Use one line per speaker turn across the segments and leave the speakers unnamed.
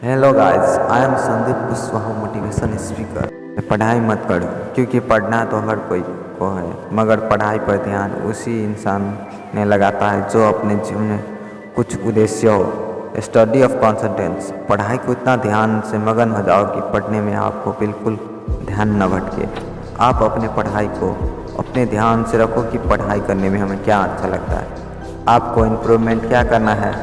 Hello guys, I am Sandeep Kushwaha, motivation speaker. पढ़ाई मत करो, क्योंकि पढ़ना तो हर कोई को है, मगर पढ़ाई पर ध्यान उसी इंसान ने लगाता है जो अपने जीवन में कुछ उद्देश्य हो। स्टडी ऑफ कॉन्सेंट्रेंस, पढ़ाई को इतना ध्यान से मगन हो जाओ कि पढ़ने में आपको बिल्कुल ध्यान न भटके। आप अपने पढ़ाई को अपने ध्यान से रखो कि पढ़ाई करने में हमें क्या अच्छा लगता है। आपको इम्प्रूवमेंट क्या करना है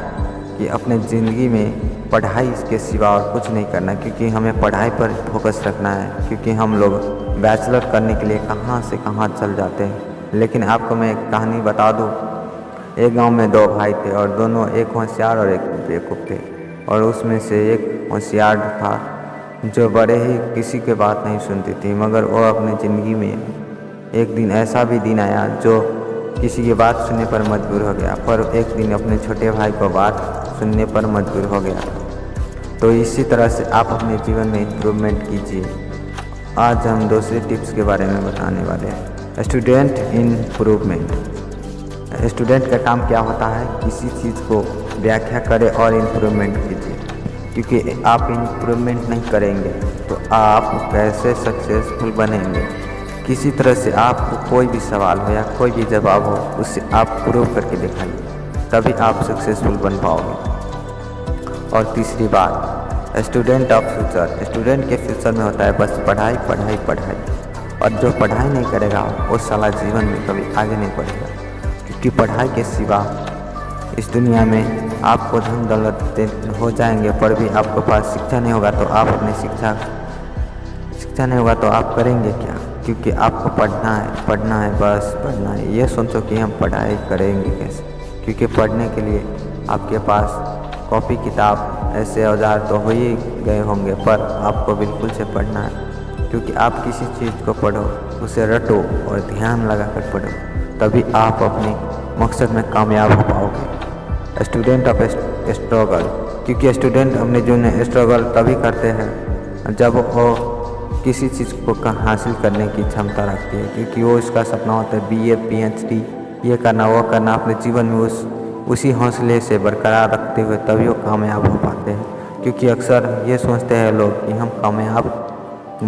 कि अपने ज़िंदगी में पढ़ाई इसके सिवा और कुछ नहीं करना, क्योंकि हमें पढ़ाई पर फोकस रखना है। क्योंकि हम लोग बैचलर करने के लिए कहाँ से कहाँ चल जाते हैं। लेकिन आपको मैं एक कहानी बता दूँ। एक गांव में दो भाई थे और दोनों, एक होशियार और एक बेवकूफ़ थे। और उसमें से एक होशियार था जो बड़े ही किसी के बात नहीं सुनती थी, मगर वो अपनी ज़िंदगी में एक दिन ऐसा भी दिन आया जो किसी की बात सुनने पर मजबूर हो गया। पर एक दिन अपने छोटे भाई को बात सुनने पर मजबूर हो गया। तो इसी तरह से आप अपने जीवन में इम्प्रूवमेंट कीजिए। आज हम दूसरे टिप्स के बारे में बताने वाले हैं। Student improvement. स्टूडेंट का काम क्या होता है? किसी चीज़ को व्याख्या करें और इम्प्रूवमेंट कीजिए। क्योंकि आप इम्प्रूवमेंट नहीं करेंगे तो आप कैसे सक्सेसफुल बनेंगे। किसी तरह से आपको कोई भी सवाल हो या कोई भी जवाब हो, उससे आप प्रूव करके दिखाइए, तभी आप सक्सेसफुल बन पाओगे। और तीसरी बात, स्टूडेंट ऑफ फ्यूचर। स्टूडेंट के फ्यूचर में होता है बस पढ़ाई पढ़ाई पढ़ाई। और जो पढ़ाई नहीं करेगा वो साला जीवन में कभी आगे नहीं बढ़ेगा। क्योंकि पढ़ाई के सिवा इस दुनिया में आपको धन दौलत हो जाएंगे, पर भी आपके पास शिक्षा नहीं होगा तो आप अपनी शिक्षा नहीं होगा तो आप करेंगे क्या? क्योंकि आपको पढ़ना है बस पढ़ना है। ये सोचो कि हम पढ़ाई करेंगे कैसे, क्योंकि पढ़ने के लिए आपके पास कॉपी किताब ऐसे औजार तो हो ही गए होंगे, पर आपको बिल्कुल से पढ़ना है। क्योंकि आप किसी चीज़ को पढ़ो, उसे रटो और ध्यान लगा कर पढ़ो, तभी आप अपने मकसद में कामयाब हो पाओगे। Student of struggle. क्योंकि स्टूडेंट अपने जीवन में स्ट्रगल तभी करते हैं जब वो किसी चीज़ को हासिल करने की क्षमता रखती है। क्योंकि वो इसका सपना होता है BA PhD ये करना वो करना। अपने जीवन में उसी हौसले से बरकरार रखते हुए तभी वो कामयाब हो पाते हैं। क्योंकि अक्सर ये सोचते हैं लोग कि हम कामयाब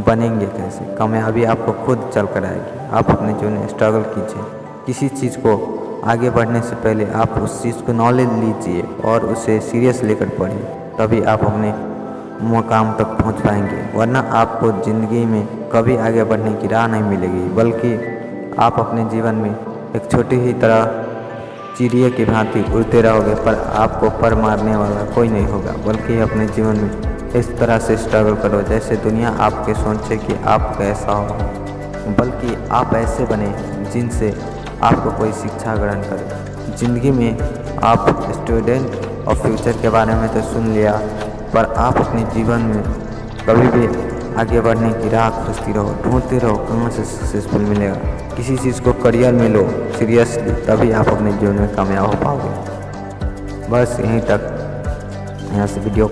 बनेंगे कैसे। कामयाबी आपको खुद चल कर आएगी। आप अपने जीवन में स्ट्रगल कीजिए। किसी चीज़ को आगे बढ़ने से पहले आप उस चीज़ को नॉलेज लीजिए और उसे सीरियस लेकर पढ़िए, तभी आप अपने मुकाम तक पहुंच पाएंगे। वरना आपको ज़िंदगी में कभी आगे बढ़ने की राह नहीं मिलेगी, बल्कि आप अपने जीवन में एक छोटी ही तरह चिड़िया की भांति उड़ते रहोगे, पर आपको पर मारने वाला कोई नहीं होगा। बल्कि अपने जीवन में इस तरह से स्ट्रगल करो जैसे दुनिया आपके सोचे कि आप कैसा हो, बल्कि आप ऐसे बने जिनसे आपको कोई शिक्षा ग्रहण करे। ज़िंदगी में आप स्टूडेंट ऑफ फ्यूचर के बारे में तो सुन लिया, पर आप अपने जीवन में कभी भी आगे बढ़ने की राह खोजती रहो, ढूंढते रहो कहाँ से सक्सेसफुल मिलेगा। किसी चीज़ को करियर में लो सीरियसली, तभी आप अपने जीवन में कामयाब हो पाओगे। बस यहीं तक, यहाँ से वीडियो